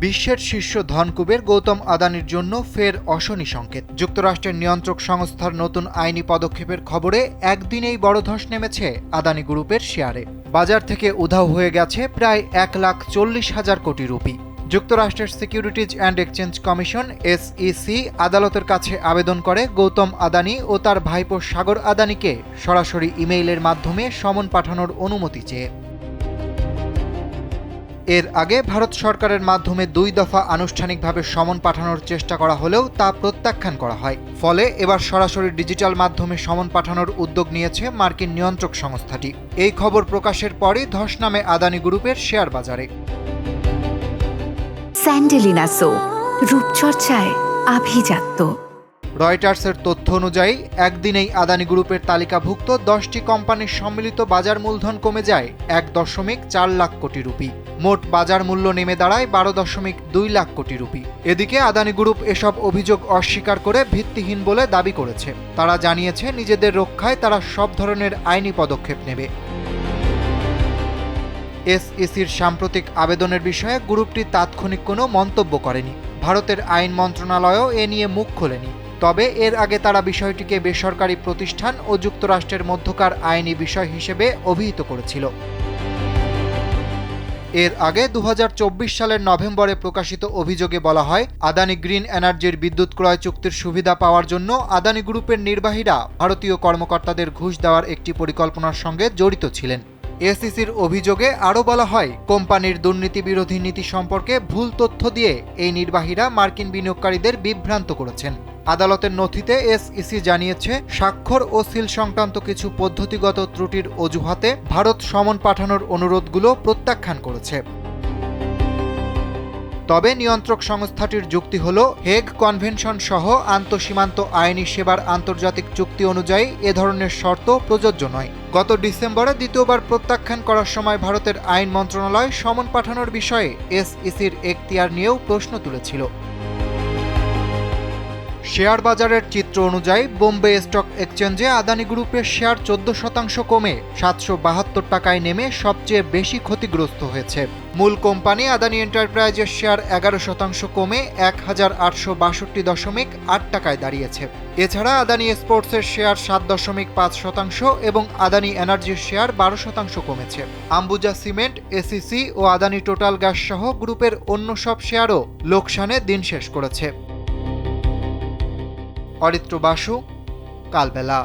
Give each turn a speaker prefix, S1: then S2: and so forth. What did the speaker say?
S1: বিশ্বের শীর্ষ ধনকুবের গৌতম আদানির জন্য ফের অশনি সংকেত। যুক্তরাষ্ট্রের নিয়ন্ত্রক সংস্থার নতুন আইনি পদক্ষেপের খবরে একদিনেই বড় ধস নেমেছে আদানি গ্রুপের শেয়ারে। বাজার থেকে উধাও হয়ে গেছে প্রায় 1,40,000 কোটি রুপি। যুক্তরাষ্ট্রের securities and exchange commission SEC আদালতের কাছে আবেদন করে গৌতম আদানি ও তার ভাইপো সাগর আদানিকে সরাসরি ইমেইলের মাধ্যমে সমন পাঠানোর অনুমতি চেয়ে। এর আগে ভারত সরকারের মাধ্যমে 2 দফা আনুষ্ঠানিকভাবে সমন পাঠানোর চেষ্টা করা হলেও তা প্রত্যাখ্যান করা হয়। ফলে এবার সরাসরি ডিজিটাল মাধ্যমে সমন পাঠানোর উদ্যোগ নিয়েছে মার্কিন নিয়ন্ত্রক সংস্থাটি। এই খবর প্রকাশের পরই ধস নামে আদানি গ্রুপের শেয়ার বাজারে।
S2: স্যান্ডেলিনা সো, রূপচর্চায় আভিজাত্য।
S1: রয়টার্সের তথ্য অনুযায়ী একদিনেই আদানি গ্রুপের তালিকাভুক্ত 10টি কোম্পানির সম্মিলিত বাজার মূলধন কমে যায় 1.4 লাখ কোটি রুপি। মোট বাজার মূল্য নেমে দাঁড়ায় 12.2 লাখ কোটি রুপি। এদিকে আদানি গ্রুপ এসব অভিযোগ অস্বীকার করে ভিত্তিহীন বলে দাবি করেছে। তারা জানিয়েছে নিজেদের রক্ষায় তারা সব ধরনের আইনি পদক্ষেপ নেবে। SECর সাম্প্রতিক আবেদনের বিষয়ে গ্রুপটি তাৎক্ষণিক কোনো মন্তব্য করেনি। ভারতের আইন মন্ত্রণালয়ও এ নিয়ে মুখ খোলেনি। তবে এর আগে তারা বিষয়টিকে বেসরকারি প্রতিষ্ঠান ও যুক্তরাষ্ট্রের মধ্যকার আইনি বিষয় হিসেবে অভিহিত করেছিল। এর আগে 2024 সালের নভেম্বরে প্রকাশিত অভিযোগে বলা হয়, আদানি গ্রিন এনার্জির বিদ্যুৎ ক্রয় চুক্তির সুবিধা পাওয়ার জন্য আদানি গ্রুপের নির্বাহীরা ভারতীয় কর্মকর্তাদের ঘুষ দেওয়ার একটি পরিকল্পনার সঙ্গে জড়িত ছিলেন। SECর অভিযোগে আরও বলা হয়, কোম্পানির দুর্নীতি বিরোধী নীতি সম্পর্কে ভুল তথ্য দিয়ে এই নির্বাহীরা মার্কিন বিনিয়োগকারীদের বিভ্রান্ত করেছেন। আদালতের নথিতে SEC জানিয়েছে, স্বাক্ষর ও সিল সংক্রান্ত কিছু পদ্ধতিগত ত্রুটির অজুহাতে ভারত সমন পাঠানোর অনুরোধগুলো প্রত্যাখ্যান করেছে। তবে নিয়ন্ত্রক সংস্থাটির যুক্তি হল, হেগ কনভেনশন সহ আন্তঃসীমান্ত আইনি সেবার আন্তর্জাতিক চুক্তি অনুযায়ী এ ধরনের শর্ত প্রযোজ্য নয়। গত ডিসেম্বরে দ্বিতীয়বার প্রত্যাখ্যান করার সময় ভারতের আইন মন্ত্রণালয় সমন পাঠানোর বিষয়ে SECর এখতিয়ার নিয়েও প্রশ্ন তুলেছিল। শেয়ার বাজারের চিত্র অনুযায়ী বোম্বে স্টক এক্সচেঞ্জে আদানি গ্রুপের শেয়ার 14% কমে 772 টাকায় নেমে সবচেয়ে বেশি ক্ষতিগ্রস্ত হয়েছে। মূল কোম্পানি আদানি এন্টারপ্রাইজের শেয়ার 11% কমে 1,862.8 টাকায় দাঁড়িয়েছে। এছাড়া আদানি স্পোর্টসের শেয়ার 7.5% এবং আদানি এনার্জির শেয়ার 12% কমেছে। আম্বুজা সিমেন্ট, SEC ও আদানি টোটাল গ্যাস সহ গ্রুপের অন্য সব শেয়ারও লোকসানে দিন শেষ করেছে। অরিত্র বাসু, কালবেলা।